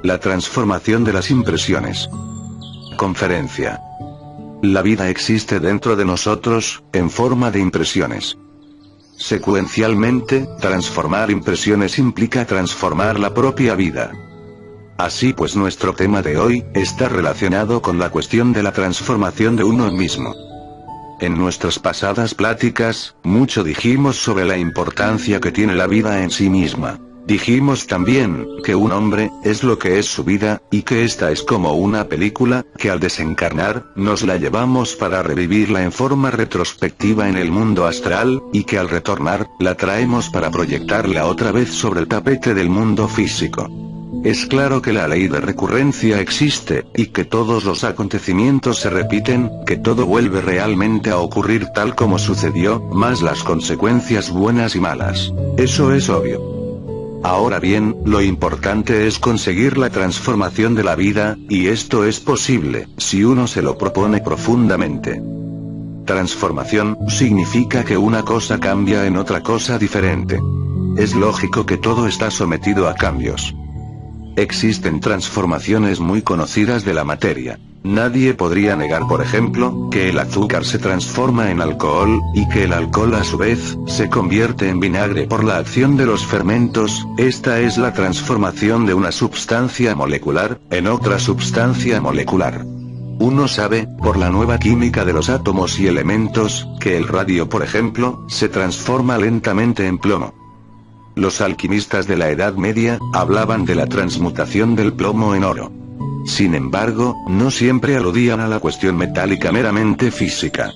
La transformación de las impresiones. Conferencia. La vida existe dentro de nosotros, en forma de impresiones. Secuencialmente, transformar impresiones implica transformar la propia vida. Así pues, nuestro tema de hoy está relacionado con la cuestión de la transformación de uno mismo. En nuestras pasadas pláticas, mucho dijimos sobre la importancia que tiene la vida en sí misma. Dijimos también, que un hombre, es lo que es su vida, y que esta es como una película, que al desencarnar, nos la llevamos para revivirla en forma retrospectiva en el mundo astral, y que al retornar, la traemos para proyectarla otra vez sobre el tapete del mundo físico. Es claro que la ley de recurrencia existe, y que todos los acontecimientos se repiten, que todo vuelve realmente a ocurrir tal como sucedió, más las consecuencias buenas y malas. Eso es obvio. Ahora bien, lo importante es conseguir la transformación de la vida, y esto es posible, si uno se lo propone profundamente. Transformación, significa que una cosa cambia en otra cosa diferente. Es lógico que todo está sometido a cambios. Existen transformaciones muy conocidas de la materia. Nadie podría negar, por ejemplo, que el azúcar se transforma en alcohol, y que el alcohol a su vez, se convierte en vinagre por la acción de los fermentos. Esta es la transformación de una sustancia molecular, en otra sustancia molecular. Uno sabe, por la nueva química de los átomos y elementos, que el radio, por ejemplo, se transforma lentamente en plomo. Los alquimistas de la Edad Media, hablaban de la transmutación del plomo en oro. Sin embargo, no siempre aludían a la cuestión metálica meramente física.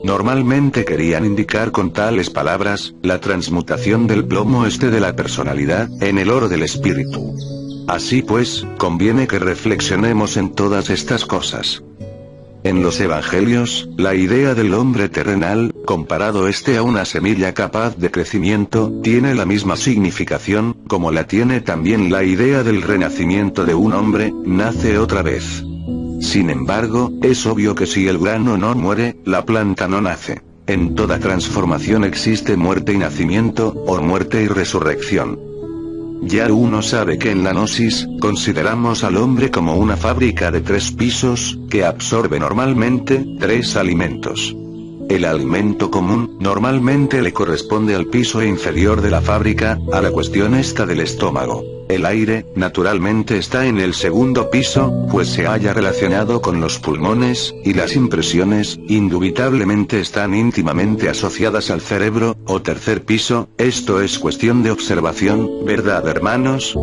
Normalmente querían indicar con tales palabras, la transmutación del plomo de la personalidad, en el oro del espíritu. Así pues, conviene que reflexionemos en todas estas cosas. En los evangelios, la idea del hombre terrenal, comparado a una semilla capaz de crecimiento, tiene la misma significación, como la tiene también la idea del renacimiento de un hombre, nace otra vez. Sin embargo, es obvio que si el grano no muere, la planta no nace. En toda transformación existe muerte y nacimiento, o muerte y resurrección. Ya uno sabe que en la gnosis, consideramos al hombre como una fábrica de 3 pisos, que absorbe normalmente, 3 alimentos. El alimento común, normalmente le corresponde al piso inferior de la fábrica, a la cuestión del estómago. El aire, naturalmente está en el segundo piso, pues se halla relacionado con los pulmones, y las impresiones, indubitablemente están íntimamente asociadas al cerebro, o tercer piso. Esto es cuestión de observación, ¿verdad, hermanos?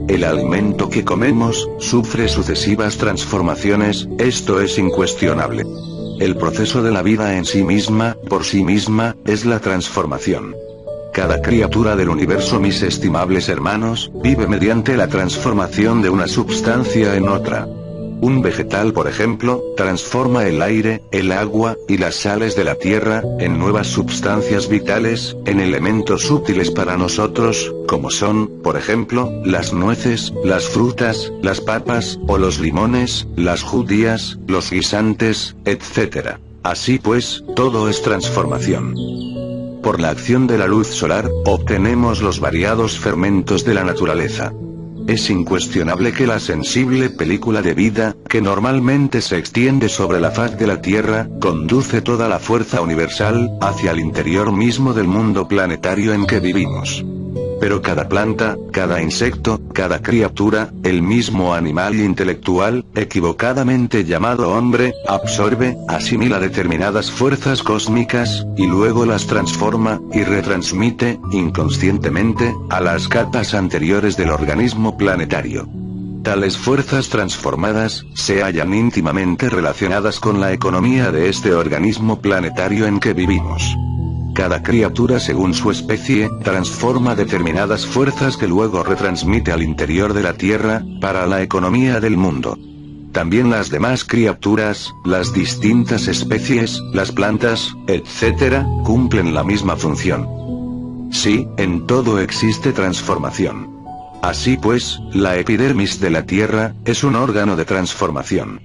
El alimento que comemos, sufre sucesivas transformaciones, esto es incuestionable. El proceso de la vida en sí misma, por sí misma, es la transformación. Cada criatura del universo, mis estimables hermanos, vive mediante la transformación de una substancia en otra. Un vegetal, por ejemplo, transforma el aire, el agua, y las sales de la tierra, en nuevas substancias vitales, en elementos útiles para nosotros, como son, por ejemplo, las nueces, las frutas, las papas, o los limones, las judías, los guisantes, etc. Así pues, todo es transformación. Por la acción de la luz solar, obtenemos los variados fermentos de la naturaleza. Es incuestionable que la sensible película de vida, que normalmente se extiende sobre la faz de la Tierra, conduce toda la fuerza universal, hacia el interior mismo del mundo planetario en que vivimos. Pero cada planta, cada insecto, cada criatura, el mismo animal intelectual, equivocadamente llamado hombre, absorbe, asimila determinadas fuerzas cósmicas, y luego las transforma, y retransmite, inconscientemente, a las capas anteriores del organismo planetario. Tales fuerzas transformadas, se hallan íntimamente relacionadas con la economía de este organismo planetario en que vivimos. Cada criatura, según su especie, transforma determinadas fuerzas que luego retransmite al interior de la Tierra, para la economía del mundo. También las demás criaturas, las distintas especies, las plantas, etc., cumplen la misma función. Sí, en todo existe transformación. Así pues, la epidermis de la Tierra, es un órgano de transformación.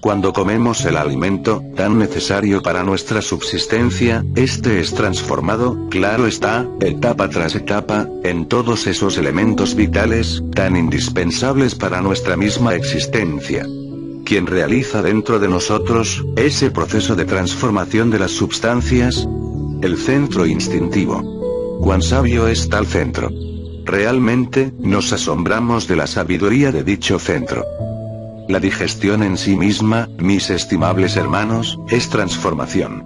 Cuando comemos el alimento, tan necesario para nuestra subsistencia, este es transformado, claro está, etapa tras etapa, en todos esos elementos vitales, tan indispensables para nuestra misma existencia. Quien realiza dentro de nosotros, ese proceso de transformación de las substancias, el centro instintivo. Cuán sabio es tal centro. Realmente, nos asombramos de la sabiduría de dicho centro. La digestión en sí misma, mis estimables hermanos, es transformación.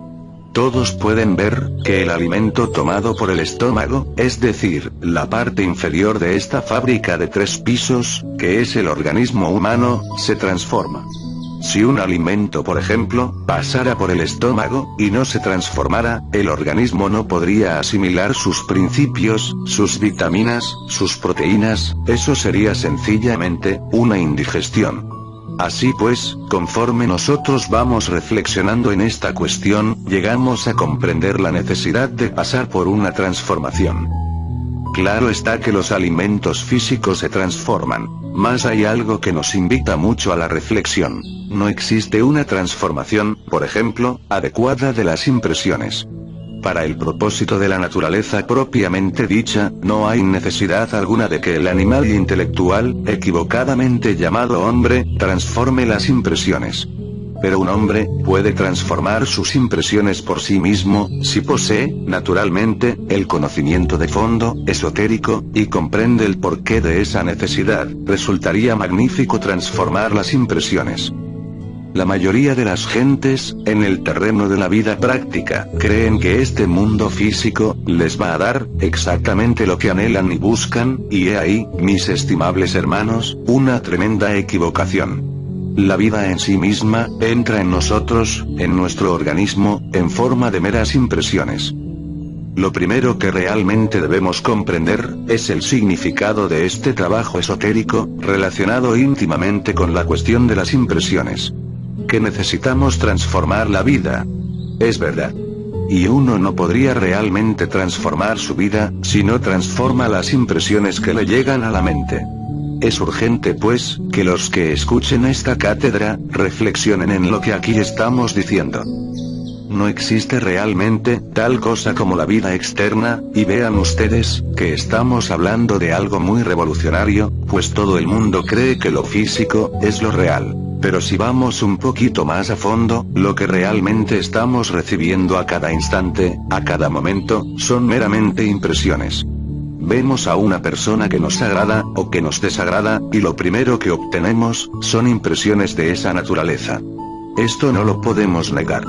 Todos pueden ver, que el alimento tomado por el estómago, es decir, la parte inferior de esta fábrica de 3 pisos, que es el organismo humano, se transforma. Si un alimento, por ejemplo, pasara por el estómago, y no se transformara, el organismo no podría asimilar sus principios, sus vitaminas, sus proteínas, eso sería sencillamente, una indigestión. Así pues, conforme nosotros vamos reflexionando en esta cuestión, llegamos a comprender la necesidad de pasar por una transformación. Claro está que los alimentos físicos se transforman, mas hay algo que nos invita mucho a la reflexión. No existe una transformación, por ejemplo, adecuada de las impresiones. Para el propósito de la naturaleza propiamente dicha, no hay necesidad alguna de que el animal intelectual, equivocadamente llamado hombre, transforme las impresiones. Pero un hombre, puede transformar sus impresiones por sí mismo, si posee, naturalmente, el conocimiento de fondo, esotérico, y comprende el porqué de esa necesidad. Resultaría magnífico transformar las impresiones. La mayoría de las gentes, en el terreno de la vida práctica, creen que este mundo físico, les va a dar, exactamente lo que anhelan y buscan, y he ahí, mis estimables hermanos, una tremenda equivocación. La vida en sí misma, entra en nosotros, en nuestro organismo, en forma de meras impresiones. Lo primero que realmente debemos comprender, es el significado de este trabajo esotérico, relacionado íntimamente con la cuestión de las impresiones. Que necesitamos transformar la vida. Es verdad. Y uno no podría realmente transformar su vida, si no transforma las impresiones que le llegan a la mente. Es urgente pues, que los que escuchen esta cátedra, reflexionen en lo que aquí estamos diciendo. No existe realmente, tal cosa como la vida externa, y vean ustedes, que estamos hablando de algo muy revolucionario, pues todo el mundo cree que lo físico, es lo real. Pero si vamos un poquito más a fondo, lo que realmente estamos recibiendo a cada instante, a cada momento, son meramente impresiones. Vemos a una persona que nos agrada, o que nos desagrada, y lo primero que obtenemos, son impresiones de esa naturaleza. Esto no lo podemos negar.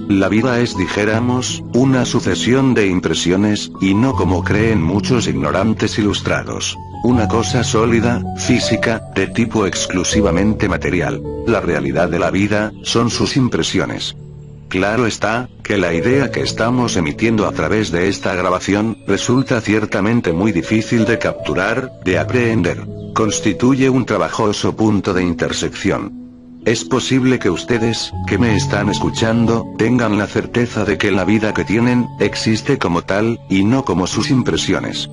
La vida es, dijéramos, una sucesión de impresiones, y no como creen muchos ignorantes ilustrados. Una cosa sólida, física, de tipo exclusivamente material. La realidad de la vida, son sus impresiones. Claro está, que la idea que estamos emitiendo a través de esta grabación, resulta ciertamente muy difícil de capturar, de aprehender. Constituye un trabajoso punto de intersección. Es posible que ustedes, que me están escuchando, tengan la certeza de que la vida que tienen, existe como tal, y no como sus impresiones.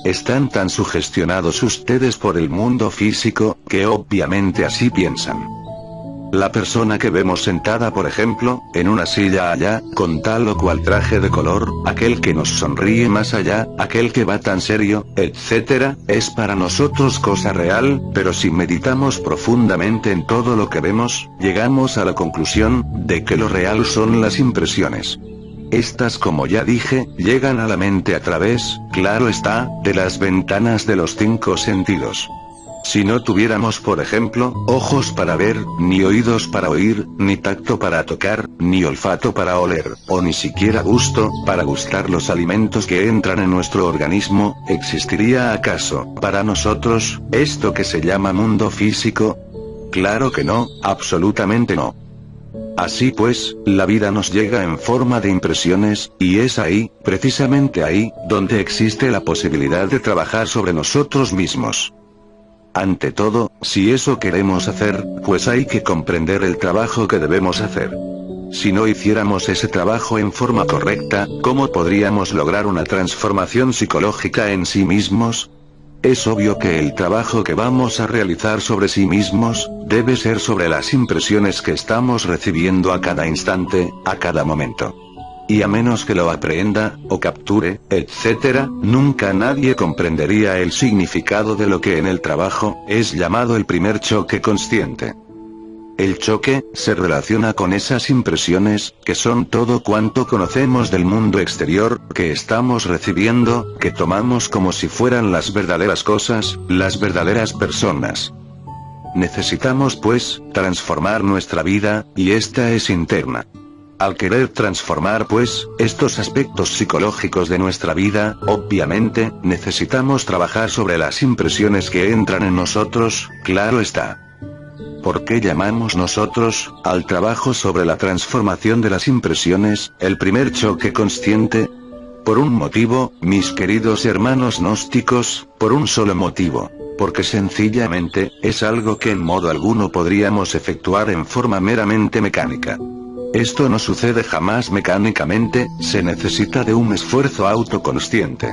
Están tan sugestionados ustedes por el mundo físico, que obviamente así piensan. La persona que vemos sentada, por ejemplo, en una silla allá, con tal o cual traje de color, aquel que nos sonríe más allá, aquel que va tan serio, etc., es para nosotros cosa real, pero si meditamos profundamente en todo lo que vemos, llegamos a la conclusión, de que lo real son las impresiones. Estas, como ya dije, llegan a la mente a través, claro está, de las ventanas de los 5 sentidos. Si no tuviéramos, por ejemplo, ojos para ver, ni oídos para oír, ni tacto para tocar, ni olfato para oler, o ni siquiera gusto, para gustar los alimentos que entran en nuestro organismo, ¿existiría acaso, para nosotros, esto que se llama mundo físico? Claro que no, absolutamente no. Así pues, la vida nos llega en forma de impresiones, y es ahí, precisamente ahí, donde existe la posibilidad de trabajar sobre nosotros mismos. Ante todo, si eso queremos hacer, pues hay que comprender el trabajo que debemos hacer. Si no hiciéramos ese trabajo en forma correcta, ¿cómo podríamos lograr una transformación psicológica en sí mismos? Es obvio que el trabajo que vamos a realizar sobre sí mismos, debe ser sobre las impresiones que estamos recibiendo a cada instante, a cada momento. Y a menos que lo aprenda, o capture, etc., nunca nadie comprendería el significado de lo que en el trabajo, es llamado el primer choque consciente. El choque, se relaciona con esas impresiones, que son todo cuanto conocemos del mundo exterior, que estamos recibiendo, que tomamos como si fueran las verdaderas cosas, las verdaderas personas. Necesitamos pues, transformar nuestra vida, y esta es interna. Al querer transformar pues, estos aspectos psicológicos de nuestra vida, obviamente, necesitamos trabajar sobre las impresiones que entran en nosotros, claro está. ¿Por qué llamamos nosotros, al trabajo sobre la transformación de las impresiones, el primer choque consciente? Por un motivo, mis queridos hermanos gnósticos, por un solo motivo. Porque sencillamente, es algo que en modo alguno podríamos efectuar en forma meramente mecánica. Esto no sucede jamás mecánicamente, se necesita de un esfuerzo autoconsciente.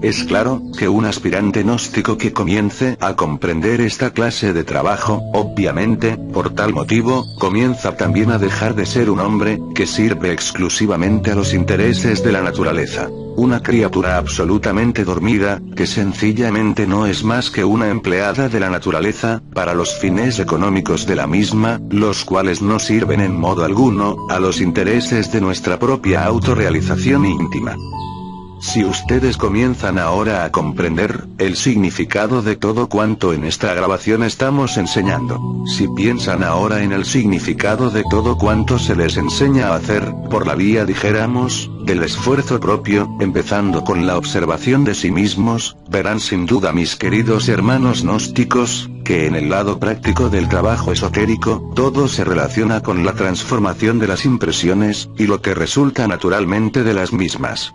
Es claro, que un aspirante gnóstico que comience a comprender esta clase de trabajo, obviamente, por tal motivo, comienza también a dejar de ser un hombre, que sirve exclusivamente a los intereses de la naturaleza. Una criatura absolutamente dormida, que sencillamente no es más que una empleada de la naturaleza, para los fines económicos de la misma, los cuales no sirven en modo alguno, a los intereses de nuestra propia autorrealización íntima. Si ustedes comienzan ahora a comprender el significado de todo cuanto en esta grabación estamos enseñando, si piensan ahora en el significado de todo cuanto se les enseña a hacer, por la vía dijéramos, del esfuerzo propio, empezando con la observación de sí mismos, verán sin duda mis queridos hermanos gnósticos, que en el lado práctico del trabajo esotérico, todo se relaciona con la transformación de las impresiones, y lo que resulta naturalmente de las mismas.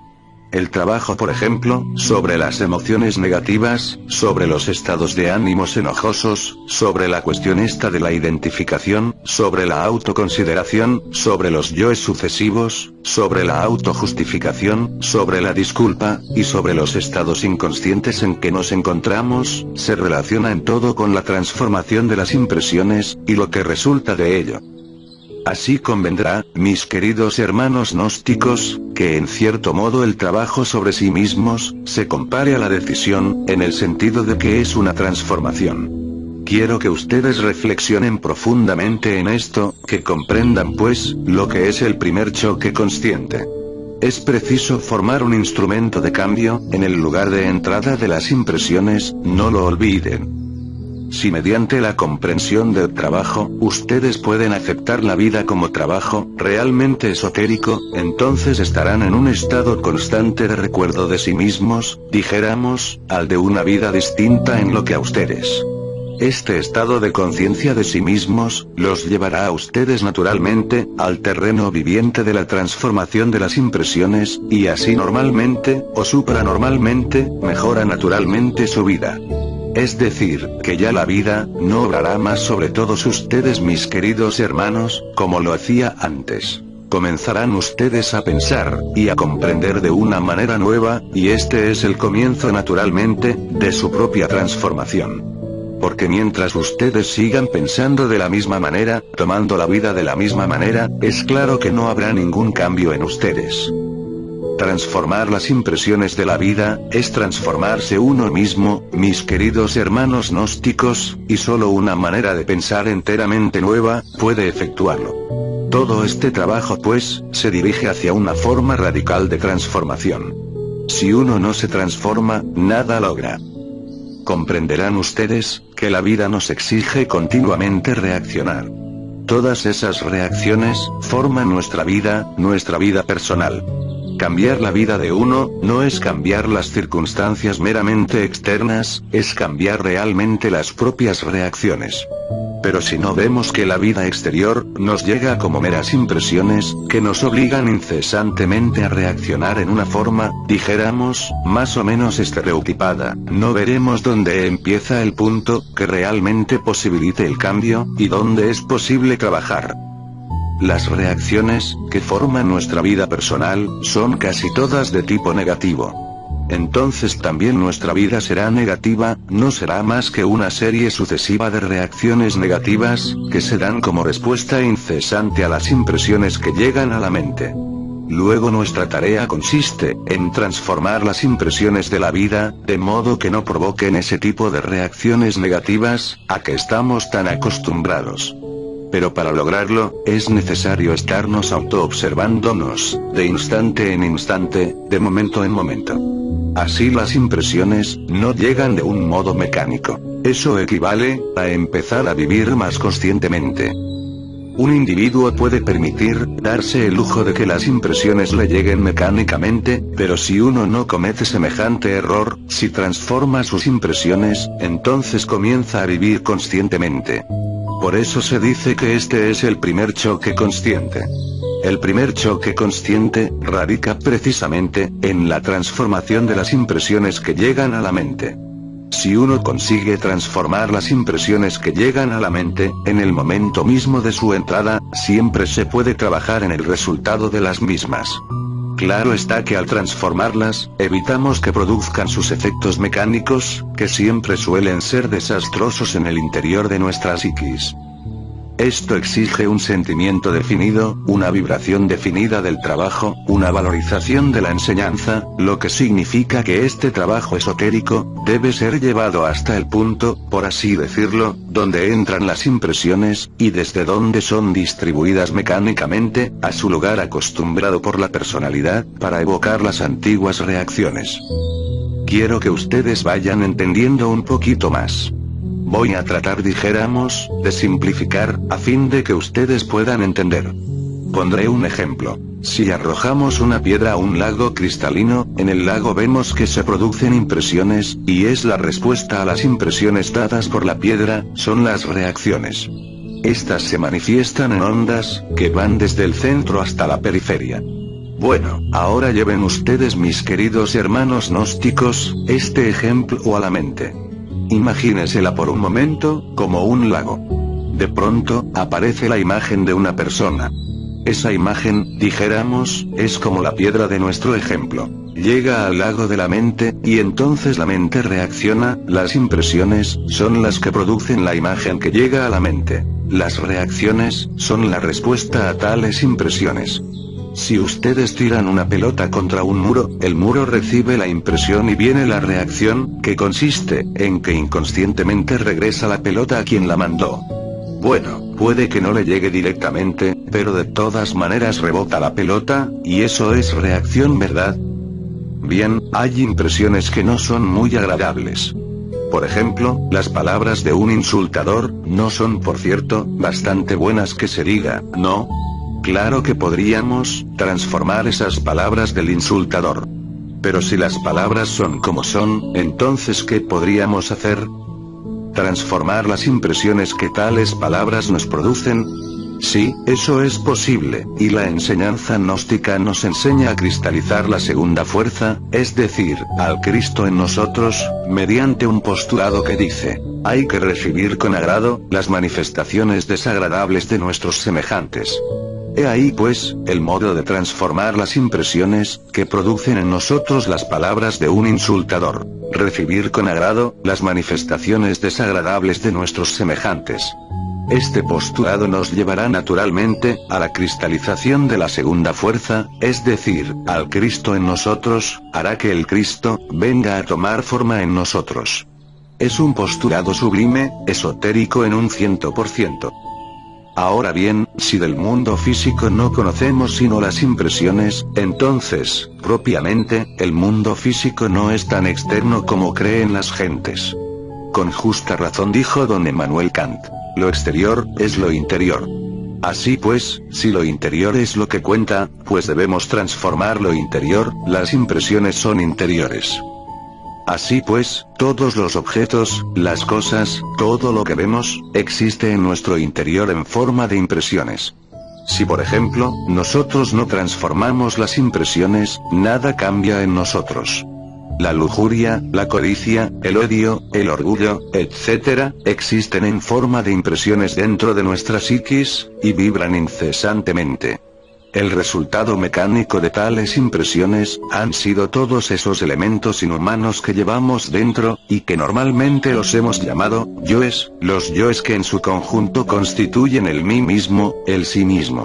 El trabajo, por ejemplo, sobre las emociones negativas, sobre los estados de ánimos enojosos, sobre la cuestión esta de la identificación, sobre la autoconsideración, sobre los yoes sucesivos, sobre la autojustificación, sobre la disculpa, y sobre los estados inconscientes en que nos encontramos, se relaciona en todo con la transformación de las impresiones, y lo que resulta de ello. Así convendrá, mis queridos hermanos gnósticos, que en cierto modo el trabajo sobre sí mismos, se compare a la decisión, en el sentido de que es una transformación. Quiero que ustedes reflexionen profundamente en esto, que comprendan pues, lo que es el primer choque consciente. Es preciso formar un instrumento de cambio, en el lugar de entrada de las impresiones, no lo olviden. Si mediante la comprensión del trabajo, ustedes pueden aceptar la vida como trabajo, realmente esotérico, entonces estarán en un estado constante de recuerdo de sí mismos, dijéramos, al de una vida distinta en lo que a ustedes. Este estado de conciencia de sí mismos, los llevará a ustedes naturalmente, al terreno viviente de la transformación de las impresiones, y así normalmente, o supranormalmente, mejora naturalmente su vida. Es decir, que ya la vida, no obrará más sobre todos ustedes mis queridos hermanos, como lo hacía antes. Comenzarán ustedes a pensar, y a comprender de una manera nueva, y este es el comienzo naturalmente, de su propia transformación. Porque mientras ustedes sigan pensando de la misma manera, tomando la vida de la misma manera, es claro que no habrá ningún cambio en ustedes. Transformar las impresiones de la vida, es transformarse uno mismo, mis queridos hermanos gnósticos, y solo una manera de pensar enteramente nueva, puede efectuarlo. Todo este trabajo pues, se dirige hacia una forma radical de transformación. Si uno no se transforma, nada logra. Comprenderán ustedes, que la vida nos exige continuamente reaccionar. Todas esas reacciones, forman nuestra vida personal. Cambiar la vida de uno, no es cambiar las circunstancias meramente externas, es cambiar realmente las propias reacciones. Pero si no vemos que la vida exterior, nos llega como meras impresiones, que nos obligan incesantemente a reaccionar en una forma, dijéramos, más o menos estereotipada, no veremos dónde empieza el punto, que realmente posibilite el cambio, y dónde es posible trabajar. Las reacciones, que forman nuestra vida personal, son casi todas de tipo negativo. entonces también nuestra vida será negativa, no será más que una serie sucesiva de reacciones negativas, que se dan como respuesta incesante a las impresiones que llegan a la mente. Luego nuestra tarea consiste en transformar las impresiones de la vida, de modo que no provoquen ese tipo de reacciones negativas, a que estamos tan acostumbrados. Pero para lograrlo, es necesario estarnos autoobservándonos, de instante en instante, de momento en momento. Así las impresiones no llegan de un modo mecánico. Eso equivale a empezar a vivir más conscientemente. Un individuo puede darse el lujo de que las impresiones le lleguen mecánicamente, pero si uno no comete semejante error, si transforma sus impresiones, entonces comienza a vivir conscientemente. Por eso se dice que este es el primer choque consciente. El primer choque consciente radica precisamente en la transformación de las impresiones que llegan a la mente. Si uno consigue transformar las impresiones que llegan a la mente, en el momento mismo de su entrada, siempre se puede trabajar en el resultado de las mismas. Claro está que al transformarlas, evitamos que produzcan sus efectos mecánicos, que siempre suelen ser desastrosos en el interior de nuestra psiquis. Esto exige un sentimiento definido, una vibración definida del trabajo, una valorización de la enseñanza, lo que significa que este trabajo esotérico debe ser llevado hasta el punto, por así decirlo, donde entran las impresiones, y desde donde son distribuidas mecánicamente, a su lugar acostumbrado por la personalidad, para evocar las antiguas reacciones. Quiero que ustedes vayan entendiendo un poquito más. Voy a tratar, dijéramos, de simplificar, a fin de que ustedes puedan entender. Pondré un ejemplo. Si arrojamos una piedra a un lago cristalino, en el lago vemos que se producen impresiones, y es la respuesta a las impresiones dadas por la piedra, son las reacciones. Estas se manifiestan en ondas, que van desde el centro hasta la periferia. Bueno, ahora lleven ustedes, mis queridos hermanos gnósticos, este ejemplo a la mente. Imagínesela por un momento, como un lago. De pronto, aparece la imagen de una persona. Esa imagen, dijéramos, es como la piedra de nuestro ejemplo. Llega al lago de la mente, y entonces la mente reacciona, las impresiones, son las que producen la imagen que llega a la mente. Las reacciones, son la respuesta a tales impresiones. Si ustedes tiran una pelota contra un muro, el muro recibe la impresión y viene la reacción, que consiste en que inconscientemente regresa la pelota a quien la mandó. Bueno, puede que no le llegue directamente, pero de todas maneras rebota la pelota, y eso es reacción, ¿verdad? Bien, hay impresiones que no son muy agradables. Por ejemplo, las palabras de un insultador, no son, por cierto, bastante buenas que se diga, ¿no? Claro que podríamos transformar esas palabras del insultador. Pero si las palabras son como son, entonces ¿qué podríamos hacer? ¿Transformar las impresiones que tales palabras nos producen? Sí, eso es posible, y la enseñanza gnóstica nos enseña a cristalizar la segunda fuerza, es decir, al Cristo en nosotros, mediante un postulado que dice: hay que recibir con agrado las manifestaciones desagradables de nuestros semejantes. He ahí pues, el modo de transformar las impresiones, que producen en nosotros las palabras de un insultador. Recibir con agrado, las manifestaciones desagradables de nuestros semejantes. Este postulado nos llevará naturalmente, a la cristalización de la segunda fuerza, es decir, al Cristo en nosotros, hará que el Cristo, venga a tomar forma en nosotros. Es un postulado sublime, esotérico en un 100%. Ahora bien, si del mundo físico no conocemos sino las impresiones, entonces, propiamente, el mundo físico no es tan externo como creen las gentes. Con justa razón dijo don Emmanuel Kant: lo exterior, es lo interior. Así pues, si lo interior es lo que cuenta, pues debemos transformar lo interior, las impresiones son interiores. Así pues, todos los objetos, las cosas, todo lo que vemos, existe en nuestro interior en forma de impresiones. Si por ejemplo, nosotros no transformamos las impresiones, nada cambia en nosotros. La lujuria, la codicia, el odio, el orgullo, etc., existen en forma de impresiones dentro de nuestra psiquis, y vibran incesantemente. El resultado mecánico de tales impresiones, han sido todos esos elementos inhumanos que llevamos dentro, y que normalmente los hemos llamado, yoes, los yoes que en su conjunto constituyen el mí mismo, el sí mismo.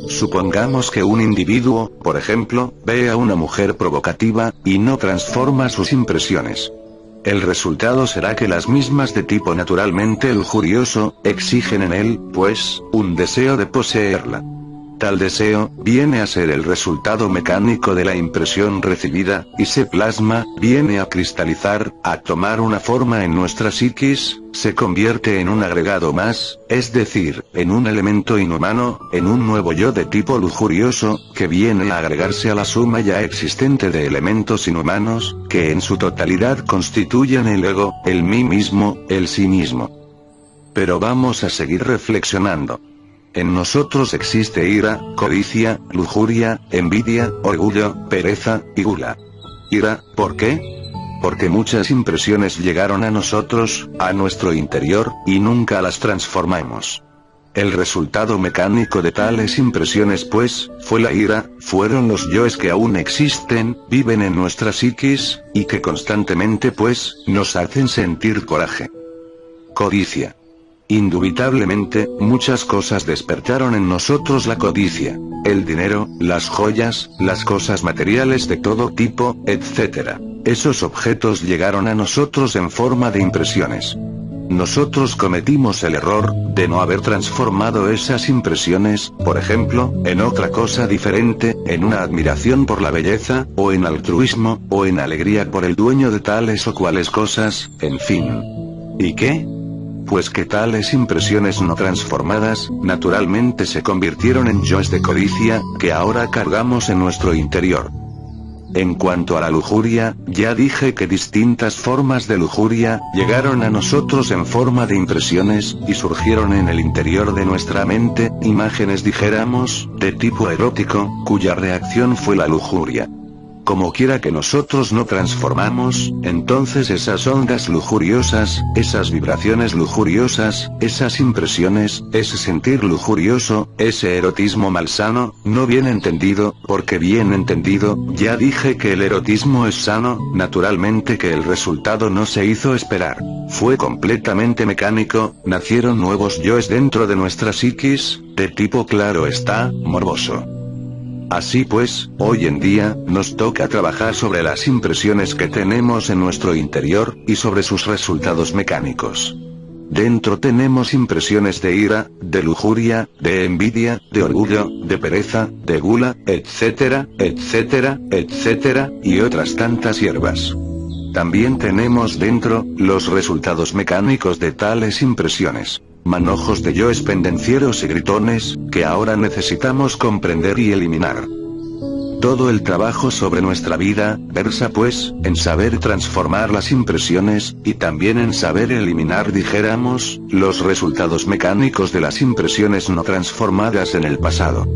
Supongamos que un individuo, por ejemplo, ve a una mujer provocativa, y no transforma sus impresiones. El resultado será que las mismas de tipo naturalmente lujurioso, exigen en él, pues, un deseo de poseerla. Tal deseo, viene a ser el resultado mecánico de la impresión recibida, y se plasma, viene a cristalizar, a tomar una forma en nuestra psiquis, se convierte en un agregado más, es decir, en un elemento inhumano, en un nuevo yo de tipo lujurioso, que viene a agregarse a la suma ya existente de elementos inhumanos, que en su totalidad constituyen el ego, el mí mismo, el sí mismo. Pero vamos a seguir reflexionando. En nosotros existe ira, codicia, lujuria, envidia, orgullo, pereza, y gula. Ira, ¿por qué? Porque muchas impresiones llegaron a nosotros, a nuestro interior, y nunca las transformamos. El resultado mecánico de tales impresiones pues, fue la ira, fueron los yoes que aún existen, viven en nuestra psiquis, y que constantemente pues, nos hacen sentir coraje. Codicia. Indubitablemente, muchas cosas despertaron en nosotros la codicia. El dinero, las joyas, las cosas materiales de todo tipo, etc. Esos objetos llegaron a nosotros en forma de impresiones. Nosotros cometimos el error, de no haber transformado esas impresiones, por ejemplo, en otra cosa diferente, en una admiración por la belleza, o en altruismo, o en alegría por el dueño de tales o cuales cosas, en fin. ¿Y qué? Pues que tales impresiones no transformadas, naturalmente se convirtieron en yoes de codicia, que ahora cargamos en nuestro interior. En cuanto a la lujuria, ya dije que distintas formas de lujuria, llegaron a nosotros en forma de impresiones, y surgieron en el interior de nuestra mente, imágenes dijéramos, de tipo erótico, cuya reacción fue la lujuria. Como quiera que nosotros no transformamos, entonces esas ondas lujuriosas, esas vibraciones lujuriosas, esas impresiones, ese sentir lujurioso, ese erotismo malsano, no bien entendido, porque bien entendido, ya dije que el erotismo es sano, naturalmente que el resultado no se hizo esperar. Fue completamente mecánico, nacieron nuevos yoes dentro de nuestra psiquis, de tipo claro está, morboso. Así pues, hoy en día, nos toca trabajar sobre las impresiones que tenemos en nuestro interior, y sobre sus resultados mecánicos. Dentro tenemos impresiones de ira, de lujuria, de envidia, de orgullo, de pereza, de gula, etcétera, etcétera, etcétera, y otras tantas hierbas. También tenemos dentro, los resultados mecánicos de tales impresiones. Manojos de yoes pendencieros y gritones, que ahora necesitamos comprender y eliminar. Todo el trabajo sobre nuestra vida, versa pues, en saber transformar las impresiones, y también en saber eliminar dijéramos, los resultados mecánicos de las impresiones no transformadas en el pasado.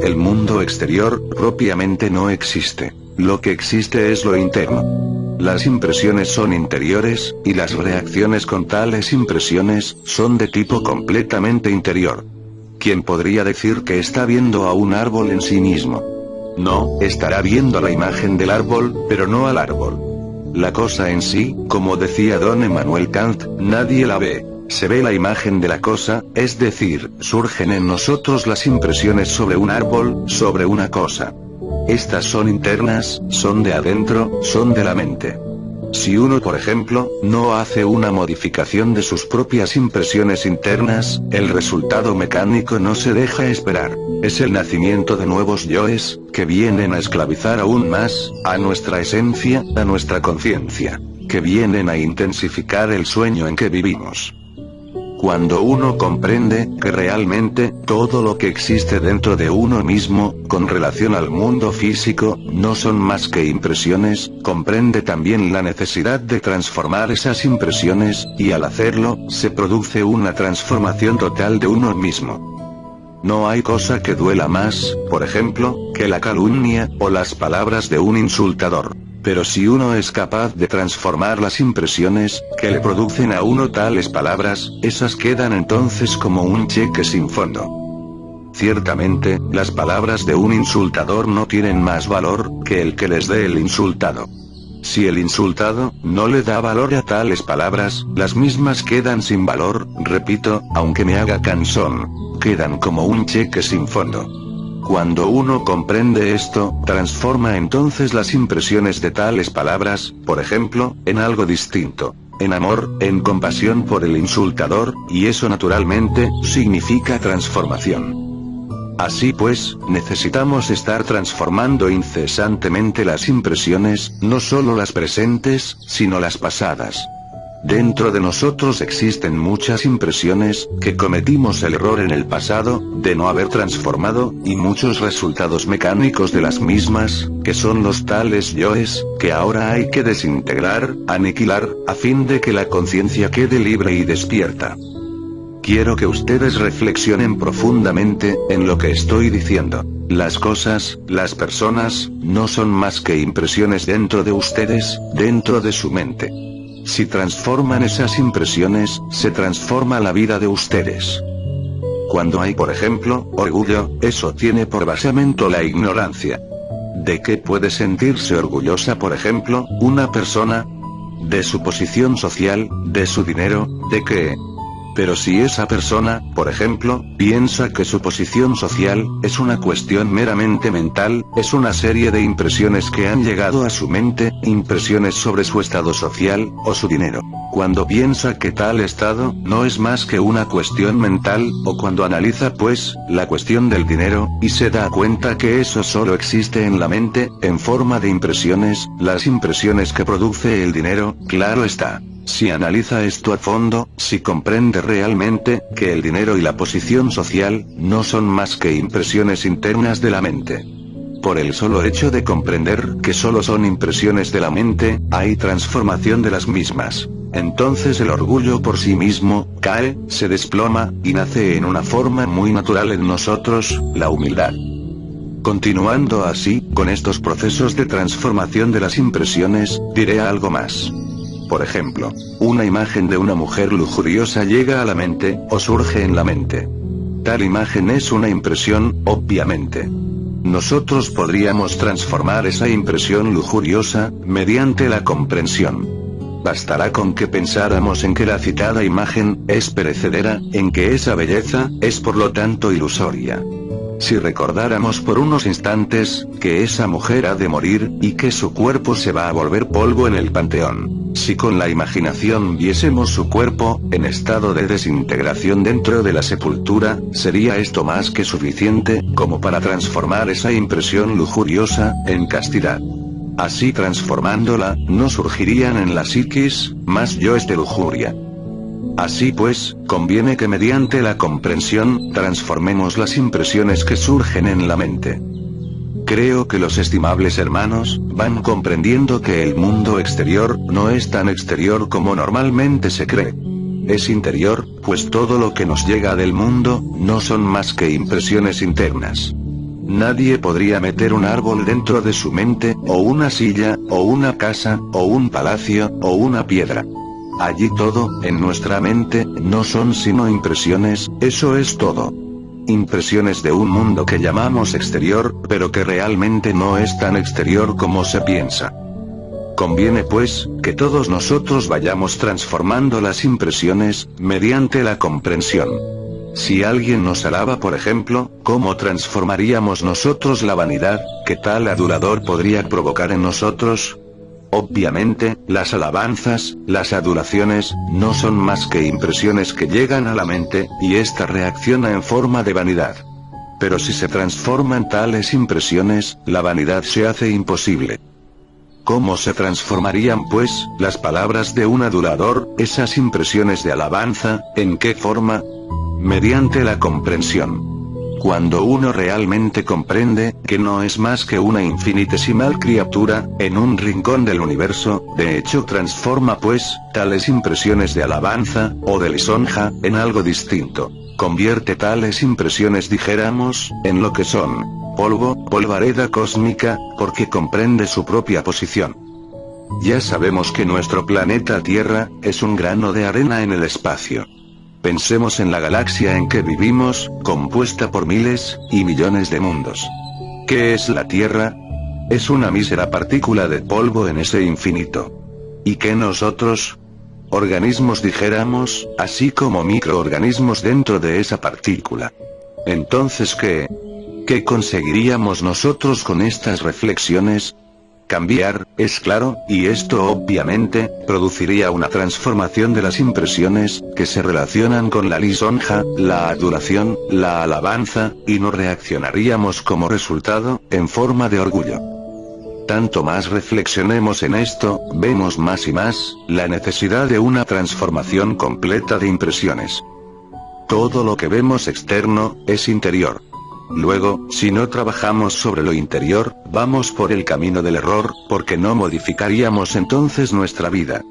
El mundo exterior, propiamente no existe. Lo que existe es lo interno. Las impresiones son interiores, y las reacciones con tales impresiones, son de tipo completamente interior. ¿Quién podría decir que está viendo a un árbol en sí mismo? No, estará viendo la imagen del árbol, pero no al árbol. La cosa en sí, como decía don Emmanuel Kant, nadie la ve. Se ve la imagen de la cosa, es decir, surgen en nosotros las impresiones sobre un árbol, sobre una cosa. Estas son internas, son de adentro, son de la mente. Si uno por ejemplo, no hace una modificación de sus propias impresiones internas, el resultado mecánico no se deja esperar. Es el nacimiento de nuevos yoes, que vienen a esclavizar aún más, a nuestra esencia, a nuestra conciencia. Que vienen a intensificar el sueño en que vivimos. Cuando uno comprende que realmente todo lo que existe dentro de uno mismo, con relación al mundo físico, no son más que impresiones, comprende también la necesidad de transformar esas impresiones, y al hacerlo, se produce una transformación total de uno mismo. No hay cosa que duela más, por ejemplo, que la calumnia, o las palabras de un insultador. Pero si uno es capaz de transformar las impresiones, que le producen a uno tales palabras, esas quedan entonces como un cheque sin fondo. Ciertamente, las palabras de un insultador no tienen más valor que el que les dé el insultado. Si el insultado no le da valor a tales palabras, las mismas quedan sin valor, repito, aunque me haga cansón, quedan como un cheque sin fondo. Cuando uno comprende esto, transforma entonces las impresiones de tales palabras, por ejemplo, en algo distinto. En amor, en compasión por el insultador, y eso naturalmente, significa transformación. Así pues, necesitamos estar transformando incesantemente las impresiones, no solo las presentes, sino las pasadas. Dentro de nosotros existen muchas impresiones, que cometimos el error en el pasado, de no haber transformado, y muchos resultados mecánicos de las mismas, que son los tales yoes, que ahora hay que desintegrar, aniquilar, a fin de que la conciencia quede libre y despierta. Quiero que ustedes reflexionen profundamente en lo que estoy diciendo. Las cosas, las personas, no son más que impresiones dentro de ustedes, dentro de su mente. Si transforman esas impresiones, se transforma la vida de ustedes. Cuando hay, por ejemplo, orgullo, eso tiene por basamento la ignorancia. ¿De qué puede sentirse orgullosa, por ejemplo, una persona? De su posición social, de su dinero, ¿de qué? Pero si esa persona, por ejemplo, piensa que su posición social es una cuestión meramente mental, es una serie de impresiones que han llegado a su mente, impresiones sobre su estado social, o su dinero. Cuando piensa que tal estado no es más que una cuestión mental, o cuando analiza pues, la cuestión del dinero, y se da cuenta que eso solo existe en la mente, en forma de impresiones, las impresiones que produce el dinero, claro está. Si analiza esto a fondo, si comprende realmente, que el dinero y la posición social, no son más que impresiones internas de la mente. Por el solo hecho de comprender que solo son impresiones de la mente, hay transformación de las mismas. Entonces el orgullo por sí mismo, cae, se desploma, y nace en una forma muy natural en nosotros, la humildad. Continuando así, con estos procesos de transformación de las impresiones, diré algo más. Por ejemplo, una imagen de una mujer lujuriosa llega a la mente, o surge en la mente. Tal imagen es una impresión, obviamente. Nosotros podríamos transformar esa impresión lujuriosa, mediante la comprensión. Bastará con que pensáramos en que la citada imagen, es perecedera, en que esa belleza, es por lo tanto ilusoria. Si recordáramos por unos instantes, que esa mujer ha de morir, y que su cuerpo se va a volver polvo en el panteón. Si con la imaginación viésemos su cuerpo, en estado de desintegración dentro de la sepultura, sería esto más que suficiente, como para transformar esa impresión lujuriosa, en castidad. Así transformándola, no surgirían en la psiquis, más yoes de lujuria. Así pues, conviene que mediante la comprensión, transformemos las impresiones que surgen en la mente. Creo que los estimables hermanos, van comprendiendo que el mundo exterior, no es tan exterior como normalmente se cree. Es interior, pues todo lo que nos llega del mundo, no son más que impresiones internas. Nadie podría meter un árbol dentro de su mente, o una silla, o una casa, o un palacio, o una piedra. Allí todo, en nuestra mente, no son sino impresiones, eso es todo. Impresiones de un mundo que llamamos exterior, pero que realmente no es tan exterior como se piensa. Conviene pues, que todos nosotros vayamos transformando las impresiones, mediante la comprensión. Si alguien nos alaba, por ejemplo, ¿cómo transformaríamos nosotros la vanidad, que tal adulador podría provocar en nosotros? Obviamente, las alabanzas, las adulaciones, no son más que impresiones que llegan a la mente, y ésta reacciona en forma de vanidad. Pero si se transforman tales impresiones, la vanidad se hace imposible. ¿Cómo se transformarían pues, las palabras de un adulador, esas impresiones de alabanza, en qué forma? Mediante la comprensión. Cuando uno realmente comprende, que no es más que una infinitesimal criatura, en un rincón del universo, de hecho transforma pues, tales impresiones de alabanza, o de lisonja, en algo distinto. Convierte tales impresiones, dijéramos, en lo que son. Polvo, polvareda cósmica, porque comprende su propia posición. Ya sabemos que nuestro planeta Tierra, es un grano de arena en el espacio. Pensemos en la galaxia en que vivimos, compuesta por miles y millones de mundos. ¿Qué es la Tierra? Es una mísera partícula de polvo en ese infinito. ¿Y qué nosotros? Organismos, dijéramos, así como microorganismos dentro de esa partícula. Entonces, ¿qué conseguiríamos nosotros con estas reflexiones? Cambiar, es claro, y esto obviamente, produciría una transformación de las impresiones, que se relacionan con la lisonja, la adoración, la alabanza, y no reaccionaríamos como resultado, en forma de orgullo. Tanto más reflexionemos en esto, vemos más y más, la necesidad de una transformación completa de impresiones. Todo lo que vemos externo, es interior. Luego, si no trabajamos sobre lo interior, vamos por el camino del error, porque no modificaríamos entonces nuestra vida.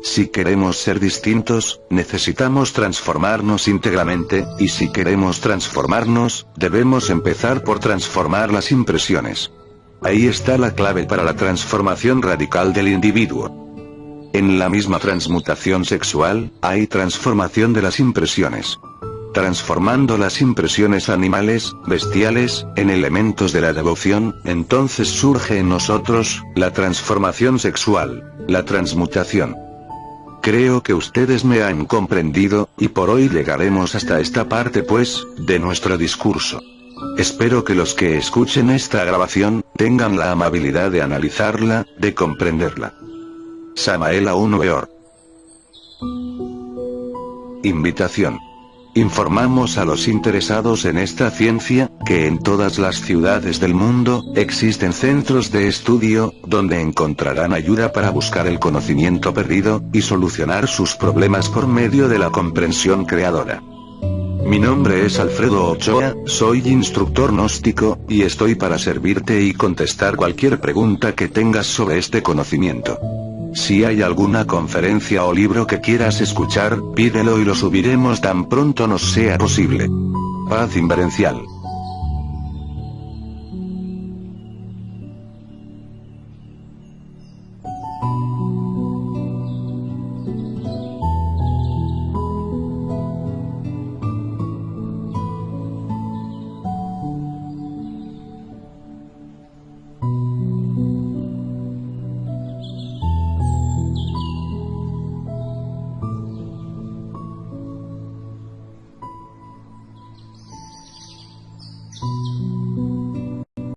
Si queremos ser distintos, necesitamos transformarnos íntegramente, y si queremos transformarnos, debemos empezar por transformar las impresiones. Ahí está la clave para la transformación radical del individuo. En la misma transmutación sexual, hay transformación de las impresiones. Transformando las impresiones animales, bestiales, en elementos de la devoción, entonces surge en nosotros, la transformación sexual, la transmutación. Creo que ustedes me han comprendido, y por hoy llegaremos hasta esta parte pues, de nuestro discurso. Espero que los que escuchen esta grabación, tengan la amabilidad de analizarla, de comprenderla. Samael Aun Weor. Invitación. Informamos a los interesados en esta ciencia, que en todas las ciudades del mundo, existen centros de estudio, donde encontrarán ayuda para buscar el conocimiento perdido, y solucionar sus problemas por medio de la comprensión creadora. Mi nombre es Alfredo Ochoa, soy instructor gnóstico, y estoy para servirte y contestar cualquier pregunta que tengas sobre este conocimiento. Si hay alguna conferencia o libro que quieras escuchar, pídelo y lo subiremos tan pronto nos sea posible. Paz inverencial.